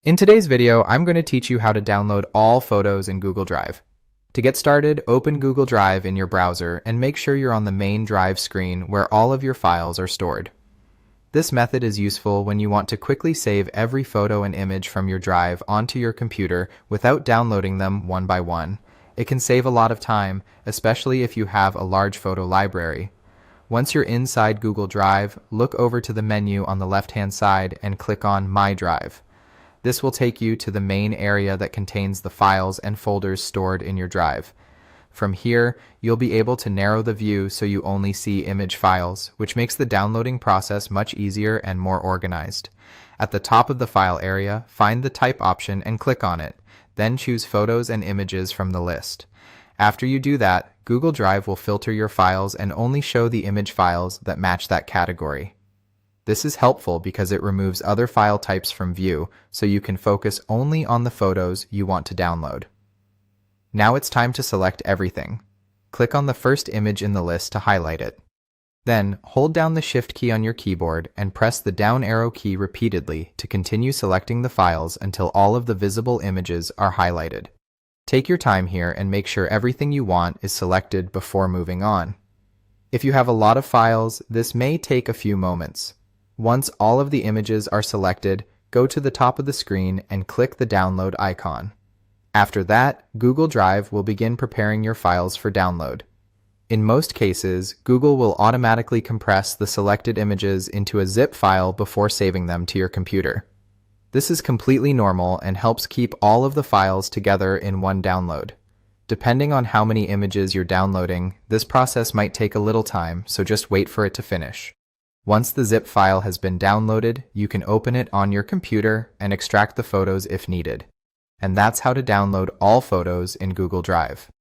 In today's video, I'm going to teach you how to download all photos in Google Drive. To get started, open Google Drive in your browser and make sure you're on the main Drive screen where all of your files are stored. This method is useful when you want to quickly save every photo and image from your Drive onto your computer without downloading them one by one. It can save a lot of time, especially if you have a large photo library. Once you're inside Google Drive, look over to the menu on the left-hand side and click on My Drive. This will take you to the main area that contains the files and folders stored in your Drive. From here, you'll be able to narrow the view so you only see image files, which makes the downloading process much easier and more organized. At the top of the file area, find the Type option and click on it. Then choose Photos and Images from the list. After you do that, Google Drive will filter your files and only show the image files that match that category. This is helpful because it removes other file types from view, so you can focus only on the photos you want to download. Now it's time to select everything. Click on the first image in the list to highlight it. Then, hold down the Shift key on your keyboard and press the down arrow key repeatedly to continue selecting the files until all of the visible images are highlighted. Take your time here and make sure everything you want is selected before moving on. If you have a lot of files, this may take a few moments. Once all of the images are selected, go to the top of the screen and click the download icon. After that, Google Drive will begin preparing your files for download. In most cases, Google will automatically compress the selected images into a zip file before saving them to your computer. This is completely normal and helps keep all of the files together in one download. Depending on how many images you're downloading, this process might take a little time, so just wait for it to finish. Once the zip file has been downloaded, you can open it on your computer and extract the photos if needed. And that's how to download all photos in Google Drive.